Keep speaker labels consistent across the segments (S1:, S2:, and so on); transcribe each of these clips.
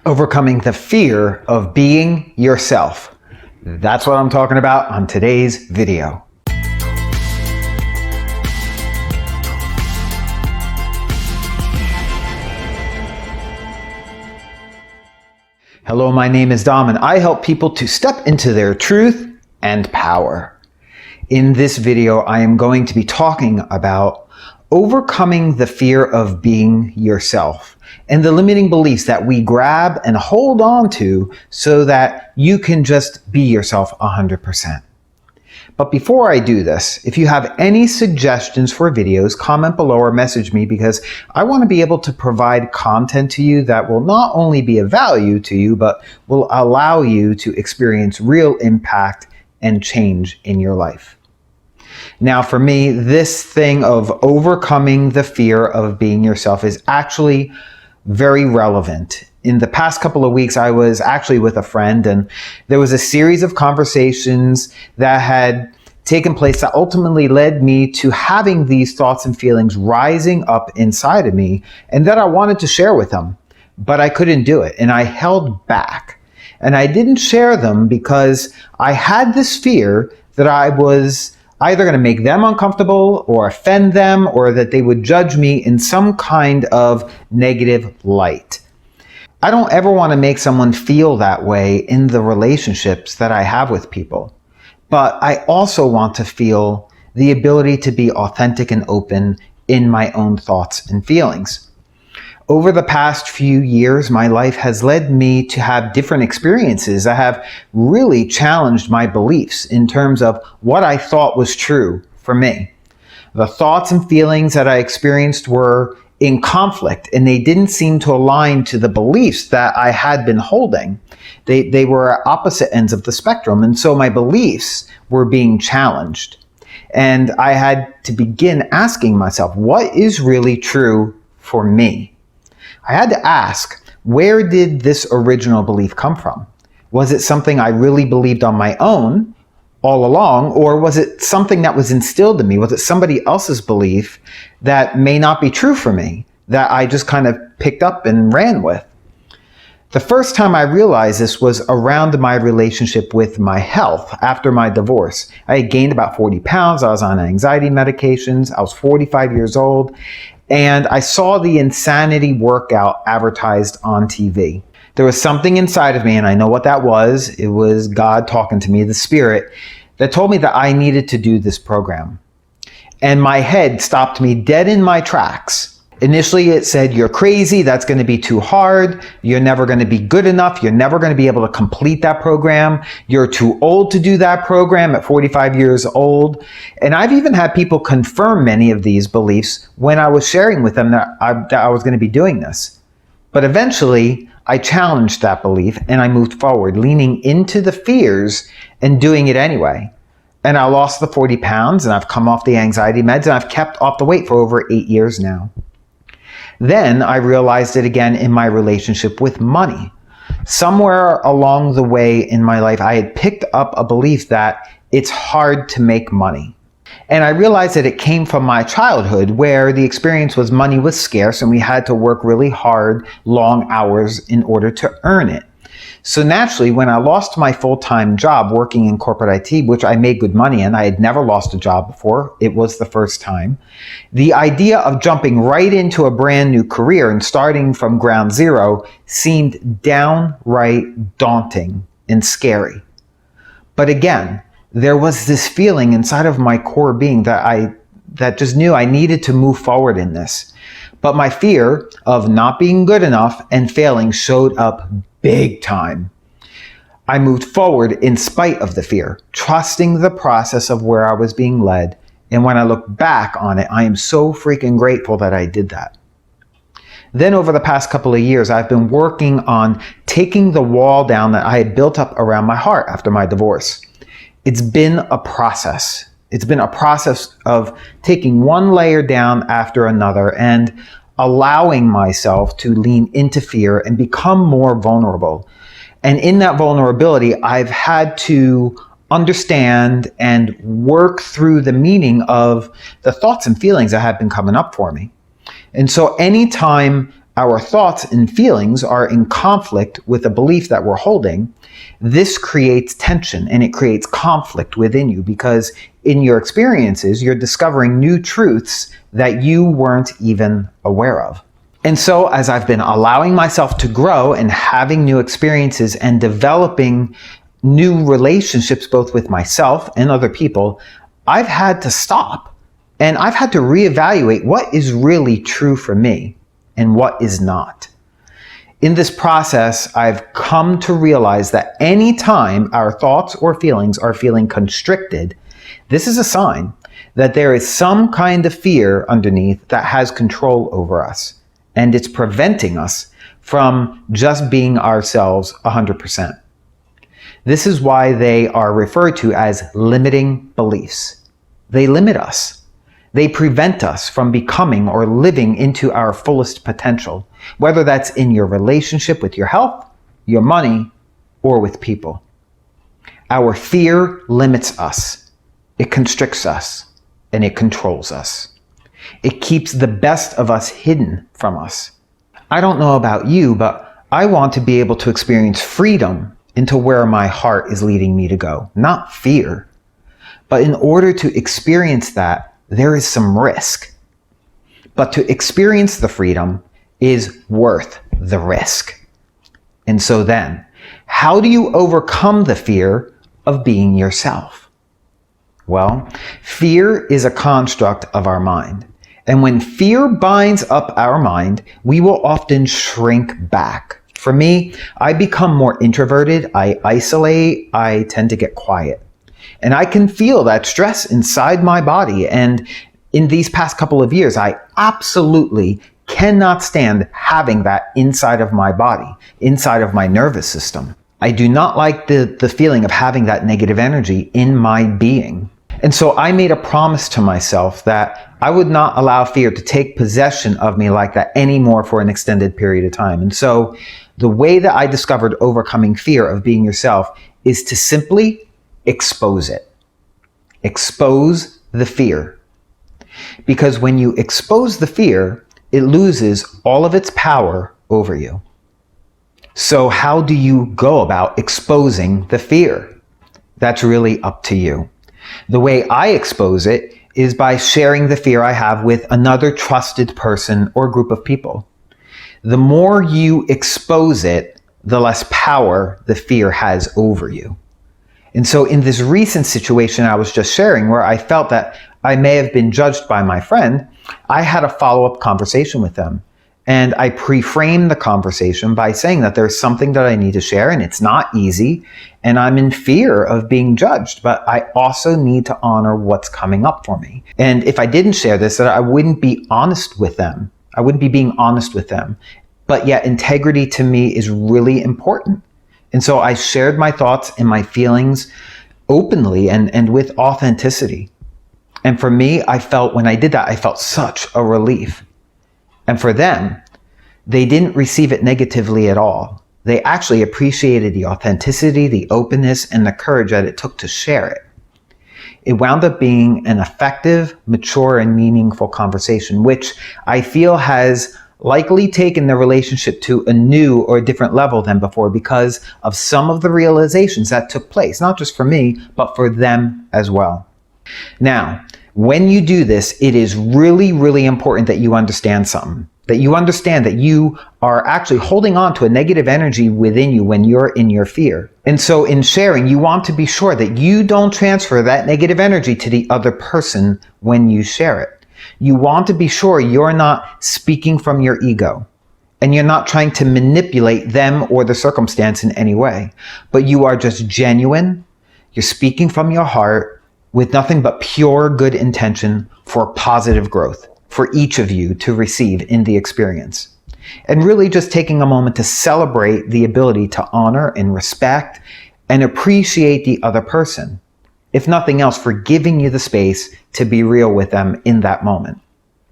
S1: overcoming the fear of being yourself. That's what I'm talking about on today's video. Hello, my name is Dom, and I help people to step into their truth and power. In this video, I am going to be talking about overcoming the fear of being yourself and the limiting beliefs that we grab and hold on to so that you can just be yourself 100%. But before I do this, if you have any suggestions for videos, comment below or message me, because I want to be able to provide content to you that will not only be of value to you, but will allow you to experience real impact and change in your life. Now, for me, this thing of overcoming the fear of being yourself is actually very relevant. In the past couple of weeks, I was actually with a friend, and there was a series of conversations that had taken place that ultimately led me to having these thoughts and feelings rising up inside of me, and that I wanted to share with them, but I couldn't do it, and I held back. And I didn't share them because I had this fear that I was either going to make them uncomfortable or offend them, or that they would judge me in some kind of negative light. I don't ever want to make someone feel that way in the relationships that I have with people. But I also want to feel the ability to be authentic and open in my own thoughts and feelings. Over the past few years, my life has led me to have different experiences that have really challenged my beliefs in terms of what I thought was true for me. The thoughts and feelings that I experienced were in conflict, and they didn't seem to align to the beliefs that I had been holding. They were at opposite ends of the spectrum, and so my beliefs were being challenged. And I had to begin asking myself, what is really true for me? I had to ask, where did this original belief come from? Was it something I really believed on my own all along, or was it something that was instilled in me? Was it somebody else's belief that may not be true for me, that I just kind of picked up and ran with? The first time I realized this was around my relationship with my health after my divorce. I had gained about 40 pounds. I was on anxiety medications. I was 45 years old. And I saw the insanity workout advertised on TV. There was something inside of me, and I know what that was. It was God talking to me, the Spirit, that told me that I needed to do this program. And my head stopped me dead in my tracks. Initially, it said, you're crazy, that's going to be too hard, you're never going to be good enough, you're never going to be able to complete that program, you're too old to do that program at 45 years old. And I've even had people confirm many of these beliefs when I was sharing with them that I was going to be doing this. But eventually, I challenged that belief and I moved forward, leaning into the fears and doing it anyway. And I lost the 40 pounds, and I've come off the anxiety meds, and I've kept off the weight for over 8 years now. Then I realized it again in my relationship with money. Somewhere along the way in my life, I had picked up a belief that it's hard to make money. And I realized that it came from my childhood, where the experience was money was scarce and we had to work really hard, long hours in order to earn it. So naturally, when I lost my full-time job working in corporate IT, which I made good money in, I had never lost a job before, it was the first time, the idea of jumping right into a brand new career and starting from ground zero seemed downright daunting and scary. But again, there was this feeling inside of my core being that just knew I needed to move forward in this. But my fear of not being good enough and failing showed up big time. I moved forward in spite of the fear, trusting the process of where I was being led. And when I look back on it, I am so freaking grateful that I did that. Then over the past couple of years, I've been working on taking the wall down that I had built up around my heart after my divorce. It's been a process. It's been a process of taking one layer down after another and allowing myself to lean into fear and become more vulnerable. And in that vulnerability, I've had to understand and work through the meaning of the thoughts and feelings that have been coming up for me. And so anytime our thoughts and feelings are in conflict with a belief that we're holding, this creates tension and it creates conflict within you, because in your experiences, you're discovering new truths that you weren't even aware of. And so as I've been allowing myself to grow and having new experiences and developing new relationships, both with myself and other people, I've had to stop and I've had to reevaluate what is really true for me and what is not. In this process, I've come to realize that anytime our thoughts or feelings are feeling constricted, this is a sign that there is some kind of fear underneath that has control over us, and it's preventing us from just being ourselves 100%. This is why they are referred to as limiting beliefs. They limit us. They prevent us from becoming or living into our fullest potential, whether that's in your relationship with your health, your money, or with people. Our fear limits us. It constricts us, and it controls us. It keeps the best of us hidden from us. I don't know about you, but I want to be able to experience freedom into where my heart is leading me to go, not fear. But in order to experience that, there is some risk. But to experience the freedom is worth the risk. And so then, how do you overcome the fear of being yourself? Well, fear is a construct of our mind. And when fear binds up our mind, we will often shrink back. For me, I become more introverted, I isolate, I tend to get quiet. And I can feel that stress inside my body. And in these past couple of years, I absolutely cannot stand having that inside of my body, inside of my nervous system. I do not like the feeling of having that negative energy in my being. And so I made a promise to myself that I would not allow fear to take possession of me like that anymore for an extended period of time. And so the way that I discovered overcoming fear of being yourself is to simply expose it. Expose the fear. Because when you expose the fear, it loses all of its power over you. So how do you go about exposing the fear? That's really up to you. The way I expose it is by sharing the fear I have with another trusted person or group of people. The more you expose it, the less power the fear has over you. And so in this recent situation I was just sharing, where I felt that I may have been judged by my friend, I had a follow-up conversation with them. And I pre-framed the conversation by saying that there's something that I need to share, and it's not easy, and I'm in fear of being judged, but I also need to honor what's coming up for me. And if I didn't share this, that I wouldn't be honest with them. I wouldn't be being honest with them. But yet integrity to me is really important. And so I shared my thoughts and my feelings openly and with authenticity. And for me, I felt when I did that, I felt such a relief. And for them, they didn't receive it negatively at all. They actually appreciated the authenticity, the openness, and the courage that it took to share it. It wound up being an effective, mature, and meaningful conversation, which I feel has likely taken the relationship to a new or different level than before because of some of the realizations that took place, not just for me, but for them as well. Now, when you do this, it is really, really important that you understand something. That you understand that you are actually holding on to a negative energy within you when you're in your fear. And so in sharing, you want to be sure that you don't transfer that negative energy to the other person when you share it. You want to be sure you're not speaking from your ego. And you're not trying to manipulate them or the circumstance in any way. But you are just genuine. You're speaking from your heart, with nothing but pure good intention for positive growth for each of you to receive in the experience. And really just taking a moment to celebrate the ability to honor and respect and appreciate the other person. If nothing else, for giving you the space to be real with them in that moment.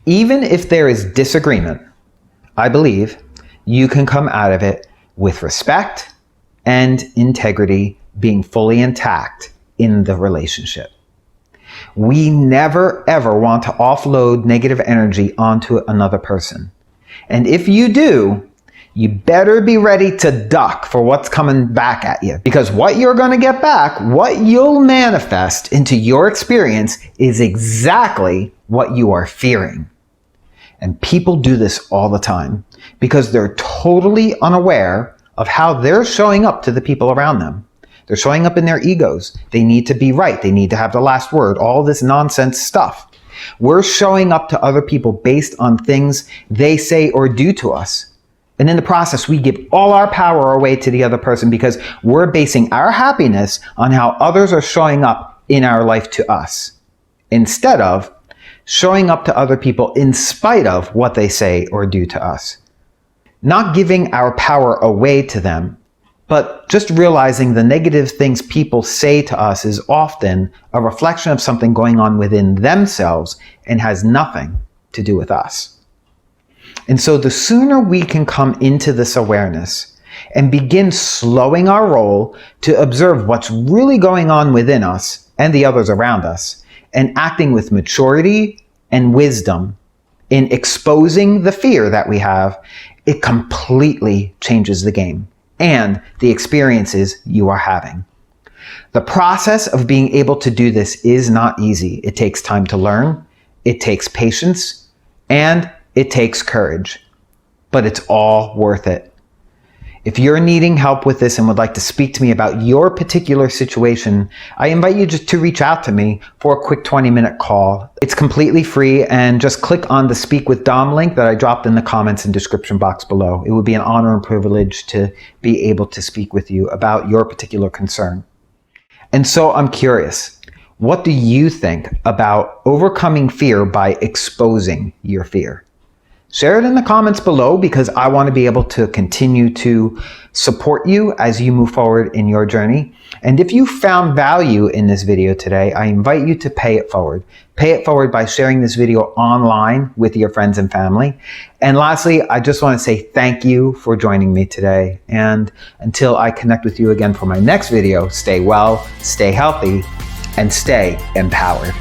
S1: Even if there is disagreement, I believe you can come out of it with respect and integrity being fully intact in the relationship. We never, ever want to offload negative energy onto another person. And if you do, you better be ready to duck for what's coming back at you. Because what you're going to get back, what you'll manifest into your experience, is exactly what you are fearing. And people do this all the time because they're totally unaware of how they're showing up to the people around them. They're showing up in their egos. They need to be right. They need to have the last word, all this nonsense stuff. We're showing up to other people based on things they say or do to us. And in the process, we give all our power away to the other person because we're basing our happiness on how others are showing up in our life to us, instead of showing up to other people in spite of what they say or do to us. Not giving our power away to them, but just realizing the negative things people say to us is often a reflection of something going on within themselves and has nothing to do with us. And so the sooner we can come into this awareness and begin slowing our roll to observe what's really going on within us and the others around us, and acting with maturity and wisdom in exposing the fear that we have, it completely changes the game and the experiences you are having. The process of being able to do this is not easy. It takes time to learn, it takes patience, and it takes courage, but it's all worth it. If you're needing help with this and would like to speak to me about your particular situation, I invite you just to reach out to me for a quick 20-minute call. It's completely free, and just click on the Speak with Dom link that I dropped in the comments and description box below. It would be an honor and privilege to be able to speak with you about your particular concern. And so I'm curious, what do you think about overcoming fear by exposing your fear? Share it in the comments below, because I want to be able to continue to support you as you move forward in your journey. And if you found value in this video today, I invite you to pay it forward. Pay it forward by sharing this video online with your friends and family. And lastly, I just want to say thank you for joining me today. And until I connect with you again for my next video, stay well, stay healthy, and stay empowered.